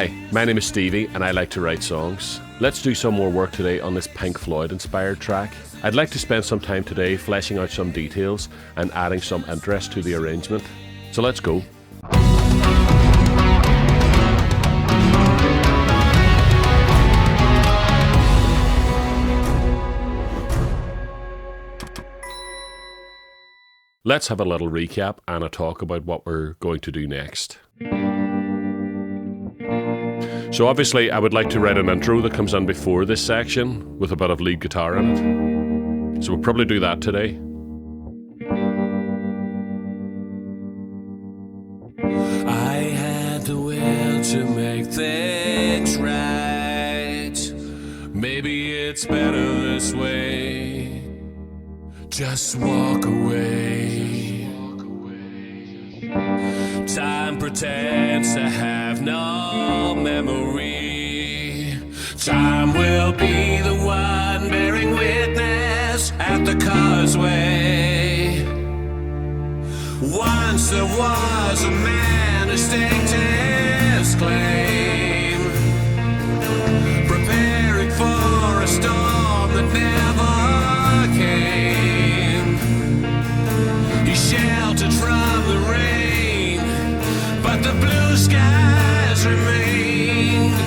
Hi, my name is Stevie and I like to write songs. Let's do some more work today on this Pink Floyd inspired track. I'd like to spend some time today fleshing out some details and adding some interest to the arrangement. So let's go. Let's have a little recap and a talk about what we're going to do next. So obviously I would like to write an intro that comes in before this section with a bit of lead guitar in it. So we'll probably do that today. I had the will to make things right. Maybe it's better this way. Just walk away. Time pretends to have no memory. Time will be the one bearing witness at the causeway. Once there was a man who staked his claim, preparing for a storm that never came. He sheltered from the rain, but the blue skies remained.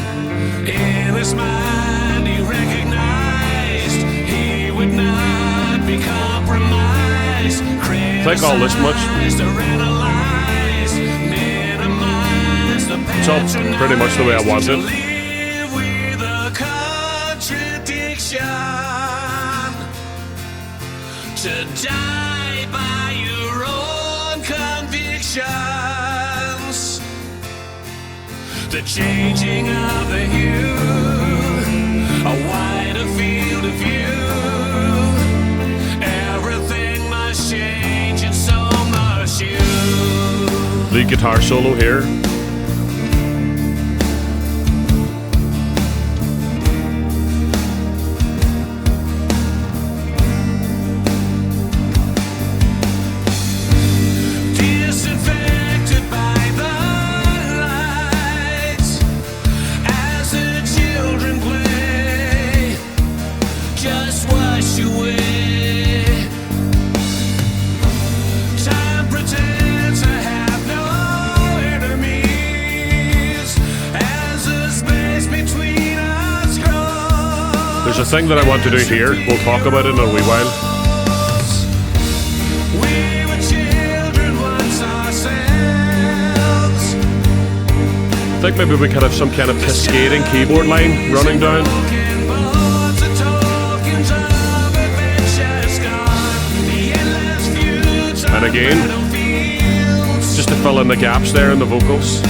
In his mind he recognized he would not be compromised. Take all this much. It's all pretty much the way I want it. To die by your own convictions. The changing of the hue, a wider field of view. Everything must change and so must you. Lead guitar solo here. There's a thing that I want to do here. We'll talk about it in a wee while. We were children once ourselves. I think maybe we could have some kind of cascading keyboard line running down. And again, just to fill in the gaps there in the vocals.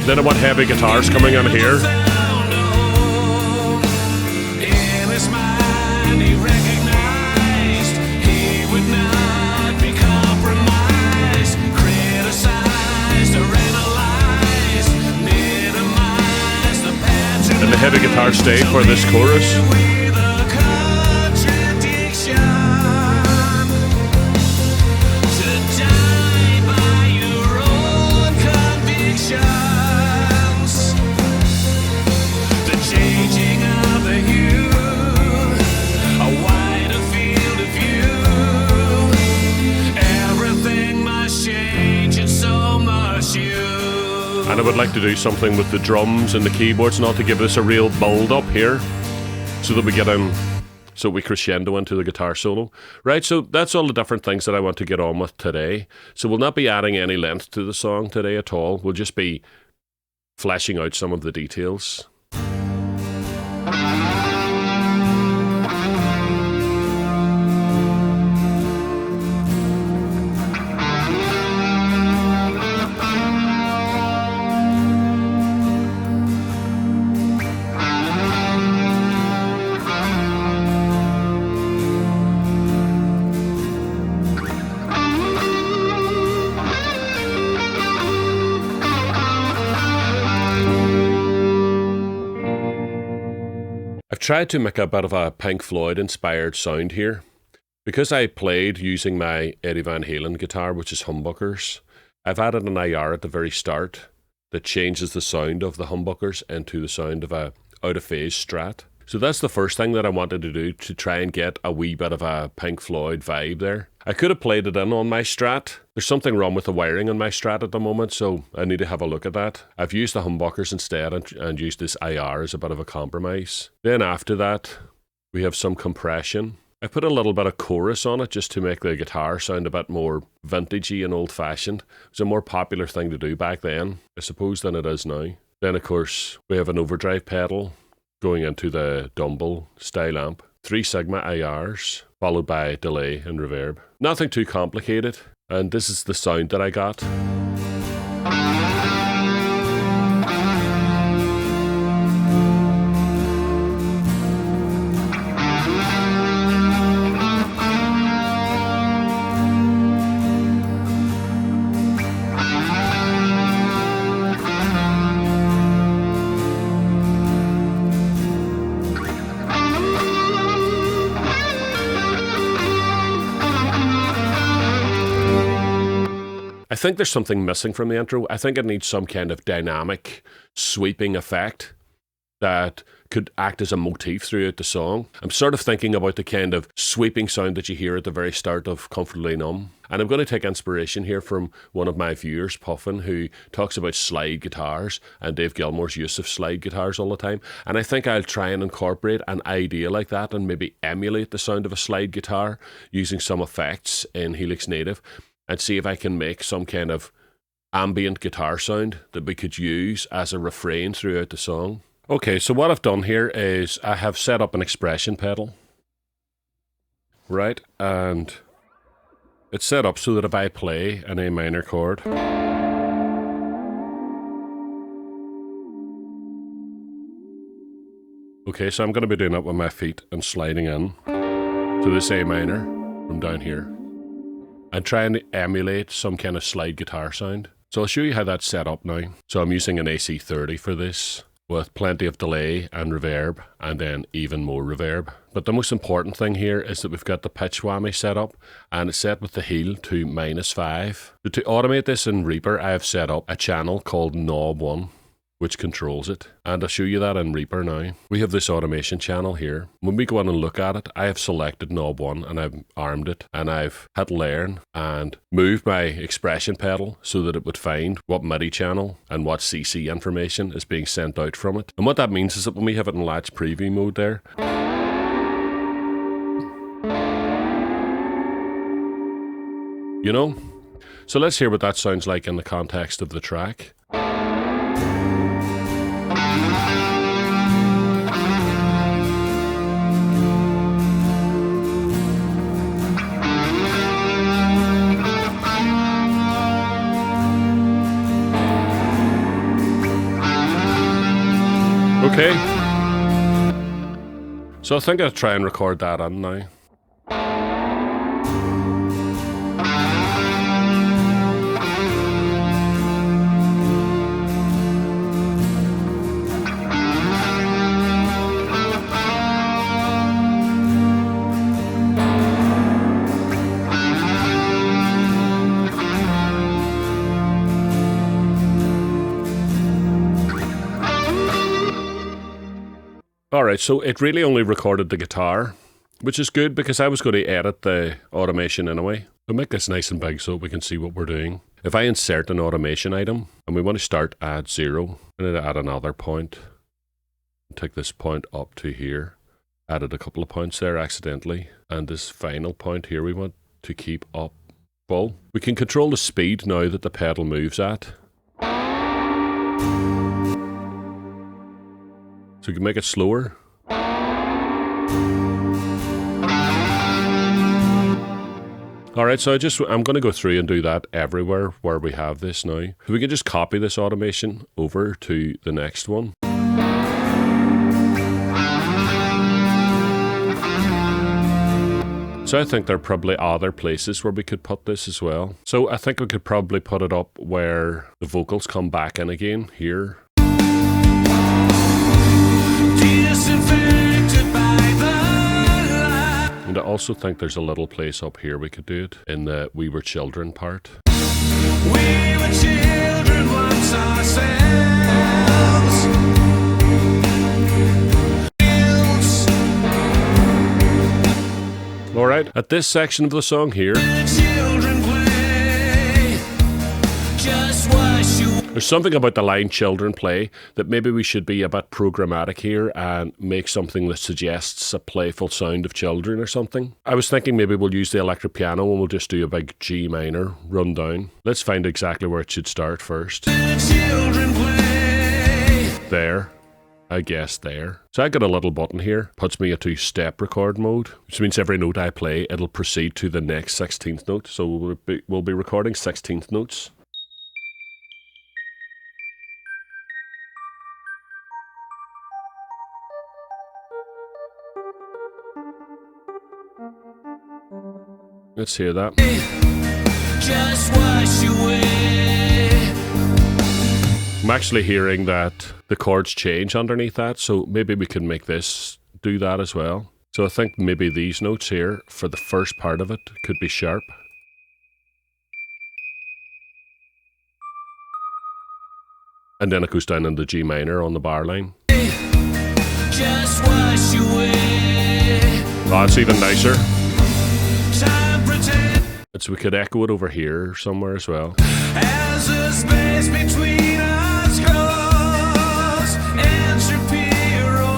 Then I want heavy guitars coming in here. In his mind he recognized he would not be compromised, criticized or analyzed, minimized the pattern. And the heavy guitar stay for this chorus. And I would like to do something with the drums and the keyboards, not to give this a real build up here, so that we get in, so we crescendo into the guitar solo. Right, so that's all the different things that I want to get on with today. So we'll not be adding any length to the song today at all. We'll just be fleshing out some of the details. I've tried to make a bit of a Pink Floyd inspired sound here. Because I played using my Eddie Van Halen guitar, which is humbuckers, I've added an IR at the very start that changes the sound of the humbuckers into the sound of a out of phase Strat. So that's the first thing that I wanted to do, to try and get a wee bit of a Pink Floyd vibe there. I could have played it in on my Strat. There's something wrong with the wiring on my Strat at the moment, so I need to have a look at that. I've used the humbuckers instead and used this IR as a bit of a compromise. Then after that, we have some compression. I put a little bit of chorus on it just to make the guitar sound a bit more vintagey and old-fashioned. It was a more popular thing to do back then, I suppose, than it is now. Then, of course, we have an overdrive pedal going into the Dumble style amp. 3 Sigma IRs, followed by delay and reverb. Nothing too complicated, and this is the sound that I got. I think there's something missing from the intro. I think it needs some kind of dynamic, sweeping effect that could act as a motif throughout the song. I'm sort of thinking about the kind of sweeping sound that you hear at the very start of Comfortably Numb. And I'm going to take inspiration here from one of my viewers, Puffin, who talks about slide guitars and Dave Gilmour's use of slide guitars all the time. And I think I'll try and incorporate an idea like that and maybe emulate the sound of a slide guitar using some effects in Helix Native, and see if I can make some kind of ambient guitar sound that we could use as a refrain throughout the song. Okay, so what I've done here is I have set up an expression pedal. Right, and it's set up so that if I play an A minor chord, okay, so I'm going to be doing it with my feet and sliding in to this A minor from down here, and trying to emulate some kind of slide guitar sound. So I'll show you how that's set up now. So I'm using an AC30 for this, with plenty of delay and reverb, and then even more reverb. But the most important thing here is that we've got the pitch whammy set up, and it's set with the heel to -5. So to automate this in Reaper, I have set up a channel called Knob 1, which controls it. And I'll show you that in Reaper now. We have this automation channel here. When we go in and look at it, I have selected Knob 1 and I've armed it, and I've hit learn and moved my expression pedal so that it would find what MIDI channel and what CC information is being sent out from it. And what that means is that when we have it in latch preview mode there, you know? So let's hear what that sounds like in the context of the track. Okay, so I think I'll try and record that on now. Alright, so it really only recorded the guitar, which is good because I was going to edit the automation anyway. We'll make this nice and big so we can see what we're doing. If I insert an automation item and we want to start at 0, I'm going to add another point. Take this point up to here. Added a couple of points there accidentally. And this final point here we want to keep up full. We can control the speed now that the pedal moves at. So we can make it slower. Alright, so I'm going to go through and do that everywhere where we have this now. So we can just copy this automation over to the next one. So I think there are probably other places where we could put this as well. So I think we could probably put it up where the vocals come back in again, here. Disinfectant And I also think there's a little place up here we could do it in the We Were Children part. We were children once ourselves. All right, at this section of the song here, Children play. Just wash you. there's something about the line "children play" that maybe we should be a bit programmatic here and make something that suggests a playful sound of children or something. I was thinking maybe we'll use the electric piano and we'll just do a big G minor rundown. Let's find exactly where it should start first. Children play. There. I guess there. So I got a little button here, puts me into step record mode, which means every note I play, it'll proceed to the next 16th note. So we'll be recording 16th notes. Let's hear that. Just wash away. I'm actually hearing that the chords change underneath that, so maybe we can make this do that as well. So I think maybe these notes here, for the first part of it, could be sharp. And then it goes down into G minor on the bar line. Just wash away. Oh, it's even nicer. Time pretend So we could echo it over here somewhere as well. as a space between us grows and Shapiro.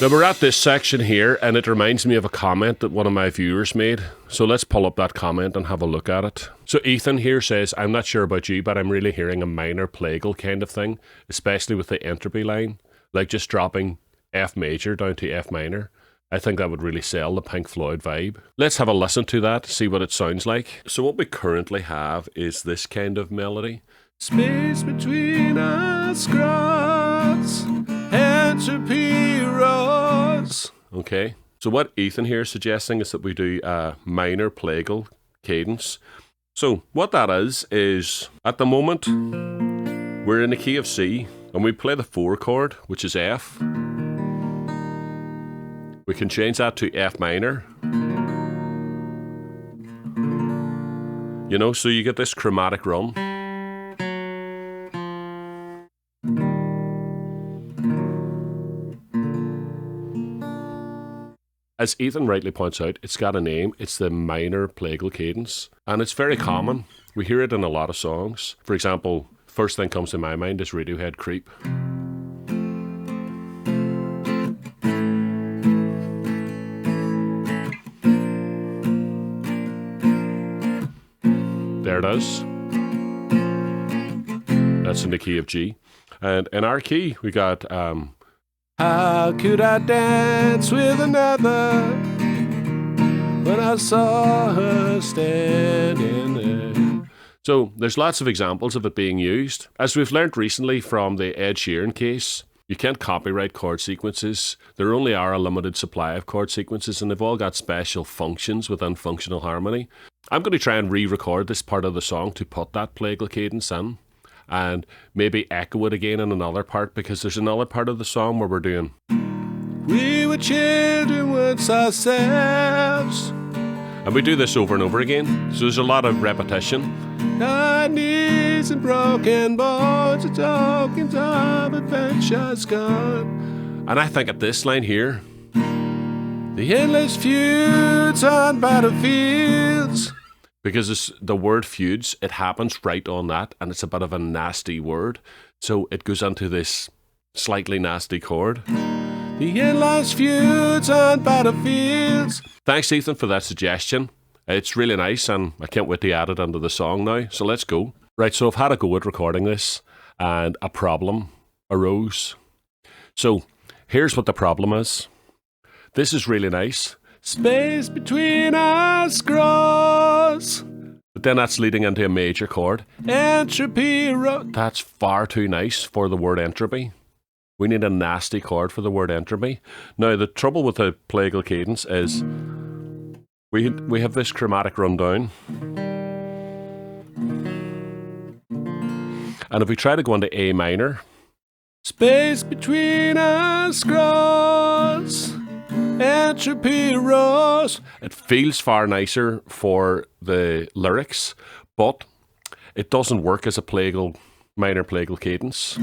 Now we're at this section here and it reminds me of a comment that one of my viewers made. So let's pull up that comment and have a look at it. So Ethan here says, I'm not sure about you, but I'm really hearing a minor plagal kind of thing, especially with the entropy line, like just dropping F major down to F minor. I think that would really sell the Pink Floyd vibe. Let's have a listen to that, see what it sounds like. So what we currently have is this kind of melody. Space between us cross, entropy rose. Okay, so what Ethan here is suggesting is that we do a minor plagal cadence. So what that is at the moment, we're in the key of C, and we play the 4 chord, which is F. We can change that to F minor. You know, so you get this chromatic run. As Ethan rightly points out, it's got a name. It's the minor plagal cadence. And it's very common. We hear it in a lot of songs. For example, first thing comes to my mind is Radiohead Creep. There it is. That's in the key of G. And in our key, we got how could I dance with another when I saw her standing there? So there's lots of examples of it being used. As we've learned recently from the Ed Sheeran case, you can't copyright chord sequences. There only are a limited supply of chord sequences and they've all got special functions within functional harmony. I'm going to try and re-record this part of the song to put that plagal cadence in and maybe echo it again in another part, because there's another part of the song where we're doing we were children once ourselves, and we do this over and over again, so there's a lot of repetition. Our knees and broken bones, the tokens of adventure's gone. And I think at this line here, the endless feuds on battlefields, because the word feuds, it happens right on that, and it's a bit of a nasty word, so it goes into this slightly nasty chord. The endless feuds on battlefields. Thanks, Ethan, for that suggestion. It's really nice, and I can't wait to add it into the song now, so let's go. Right, so I've had a go at recording this, and a problem arose. So here's what the problem is. This is really nice. Space between us grows. But then that's leading into a major chord. Entropy. That's far too nice for the word entropy. We need a nasty chord for the word entropy. Now, the trouble with the plagal cadence is we have this chromatic rundown. And if we try to go into A minor, space between us grows. Entropy rose. It feels far nicer for the lyrics, but it doesn't work as a plagal, minor plagal cadence.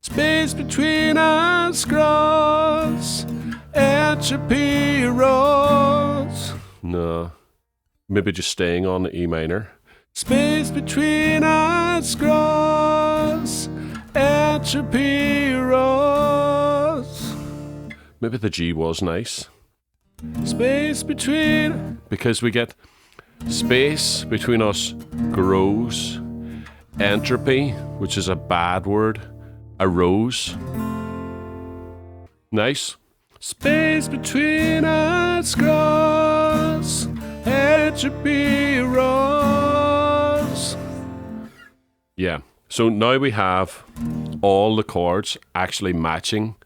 Space between us grows, entropy rose. No, maybe just staying on the E minor. Space between us grows, entropy rose. Maybe the G was nice. Space between, because we get space between us grows, entropy, which is a bad word, arose. Nice. Space between us grows, entropy rose. Yeah. So now we have all the chords actually matching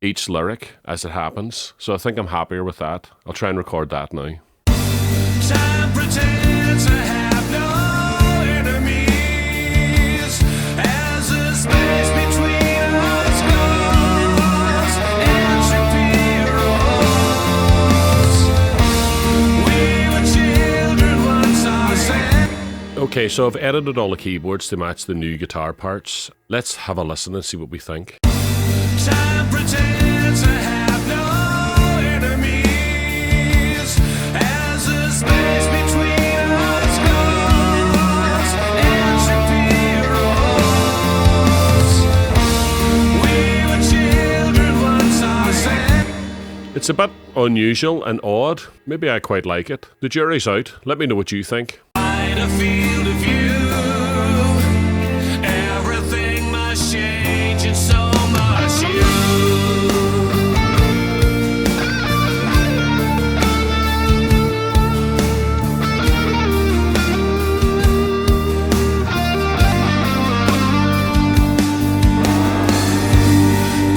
each lyric as it happens. So I think I'm happier with that. I'll try and record that now. Time pretends to have no enemies as the space between us grows, entropy rose. We were children once ourselves. Okay, so I've edited all the keyboards to match the new guitar parts. Let's have a listen and see what we think. Time pretends to have no enemies as the space between us grows, entropy rose. We were children once ourselves. It's a bit unusual and odd. Maybe I quite like it. The jury's out. Let me know what you think. Wide a field of view. Everything must change and so must you.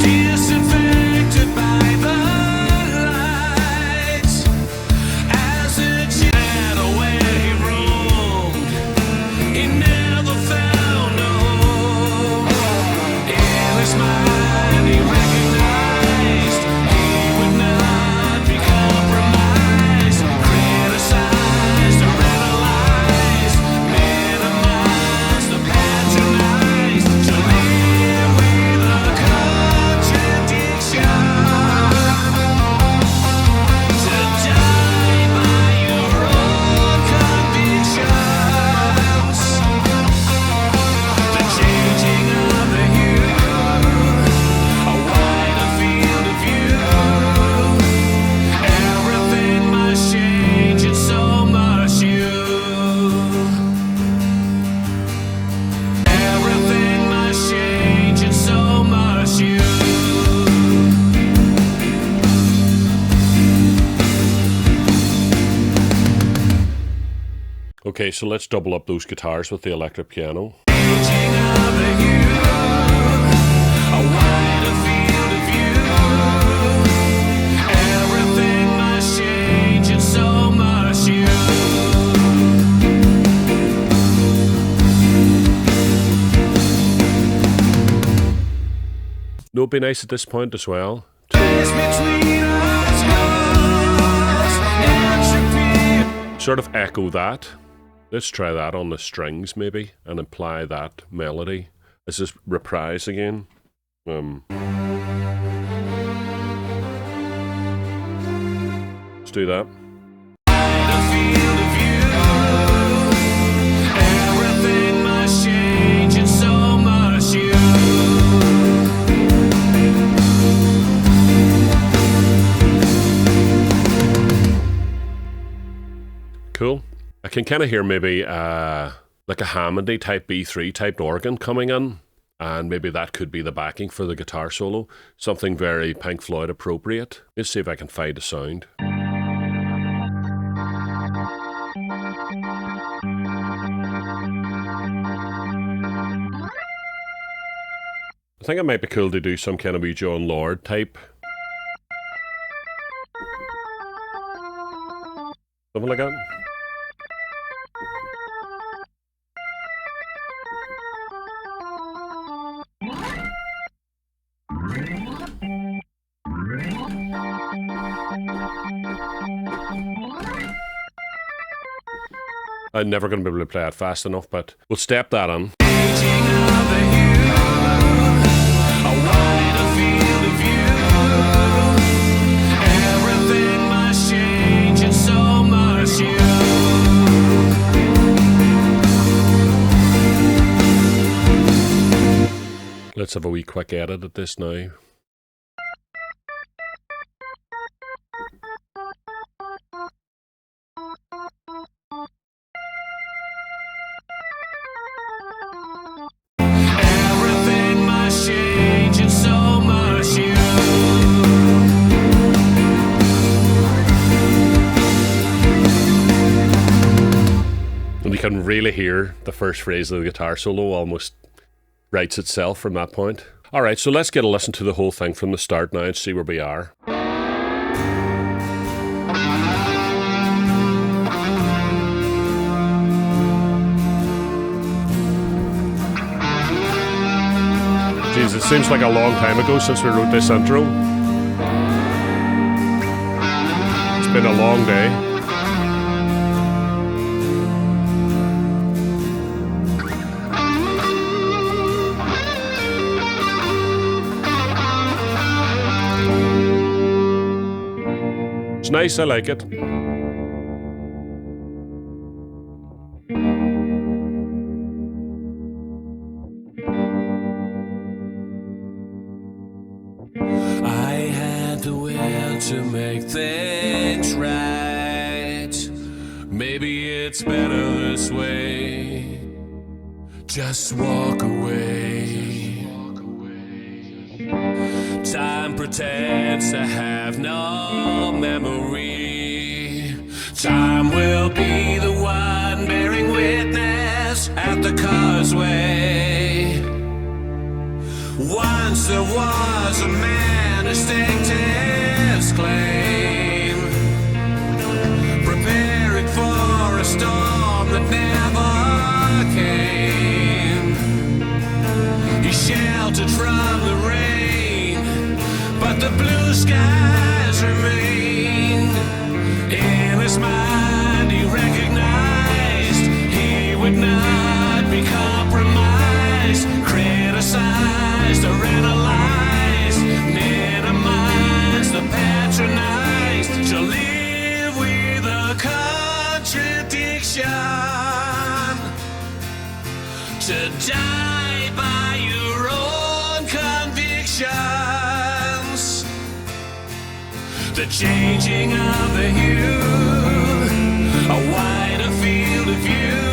Disinfected by the lights as the jet away roamed. He never found a home. In his mind he recognized he would not be compromised, criticized or analyzed, minimized or patronized, to live with a contradiction, to die by your own convictions, the changing of the hue, a wider field of view. Everything must change and so must you. Everything must change and so must you. Okay, so let's double up those guitars with the electric piano. Changing of the hue, a wider field of view. Everything must change and so must you. No, it'd be nice at this point as well. Space between us grows, entropy. Sort of echo that. Let's try that on the strings maybe and imply that melody. Is this reprise again? Let's do that. Wider field of view. Everything must change and so must you. Cool. I can kind of hear maybe like a Hammondy type B3 type organ coming in, and maybe that could be the backing for the guitar solo. Something very Pink Floyd appropriate. Let's see if I can find a sound. I think it might be cool to do some kind of wee John Lord type. Something like that. I'm never going to be able to play it fast enough, but we'll step that in. Changing of the hue, a wider field of view. Everything must change and so must you. Let's have a wee quick edit at this now. Everything must change and so must you. And you can really hear the first phrase of the guitar solo almost writes itself from that point. Alright, so let's get a listen to the whole thing from the start now and see where we are. Jeez, it seems like a long time ago since we wrote this intro. It's been a long day. It's nice, I like it. I had the will to make things right. Maybe it's better this way. Just walk away. Time pretends to have no memory. Time will be the one bearing witness at the causeway. Once there was a man who staked his claim, preparing for a storm that never came. He sheltered from the rain, but the blue skies remained. In his mind he recognized he would not be compromised, criticized or analyzed, minimized or patronized, to live with a contradiction, to die by your own convictions. The changing of the hue, a wider field of view.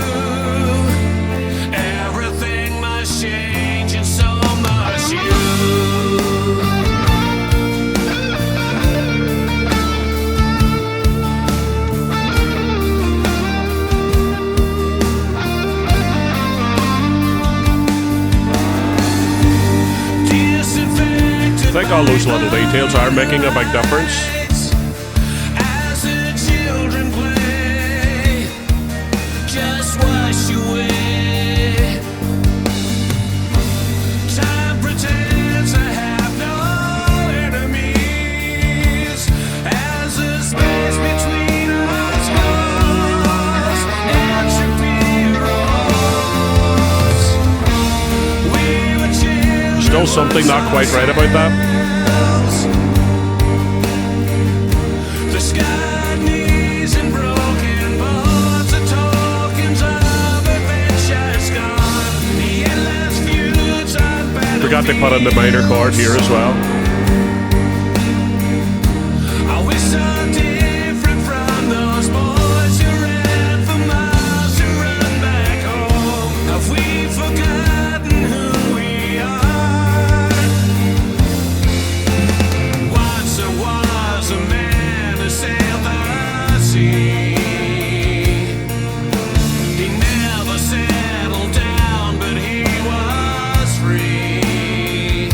Everything must change and so must you. I think all those little details are making a big difference. As the children play, just wash away. Time pretends to have no enemies, as the space between us grows, entropy rose. We were children. Still something not quite right about that. The sky knees and broken bones, the tokens of adventure's gone. The endless feuds on battlefields. Forgot to put in the minor chord here as well. Are we so different from those boys who ran for miles to run back home? Have we forgotten who we are? Once there was a man who sailed the sea. He never settled down, but he was free.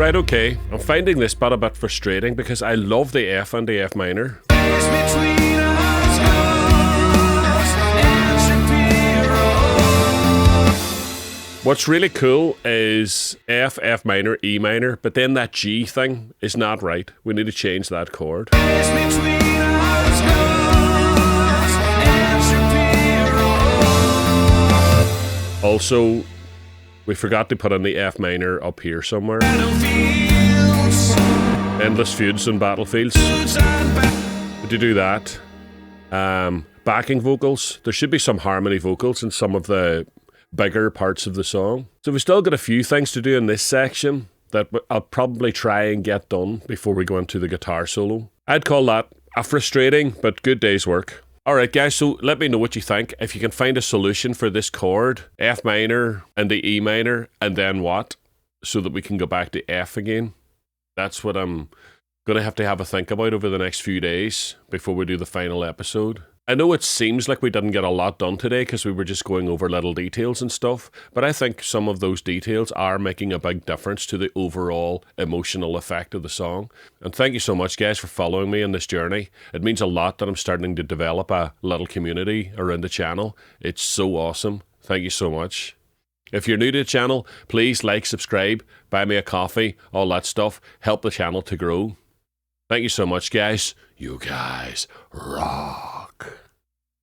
Right, okay. I'm finding this bit a bit frustrating because I love the F and the F minor. It's between us, Ghost and Shapiro. What's really cool is F, F minor, E minor, but then that G thing is not right. We need to change that chord. It's between us, Ghost and Shapiro. Also, we forgot to put in the F minor up here somewhere. Battlefields, Endless feuds and battlefields. To do that, backing vocals. There should be some harmony vocals in some of the bigger parts of the song. So we've still got a few things to do in this section that I'll probably try and get done before we go into the guitar solo. I'd call that a frustrating but good day's work. Alright guys, so let me know what you think. If you can find a solution for this chord, F minor and the E minor, and then what? So that we can go back to F again. That's what I'm going to have a think about over the next few days before we do the final episode. I know it seems like we didn't get a lot done today because we were just going over little details and stuff, but I think some of those details are making a big difference to the overall emotional effect of the song. And thank you so much, guys, for following me on this journey. It means a lot that I'm starting to develop a little community around the channel. It's so awesome. Thank you so much. If you're new to the channel, please like, subscribe, buy me a coffee, all that stuff. Help the channel to grow. Thank you so much, guys. You guys rock.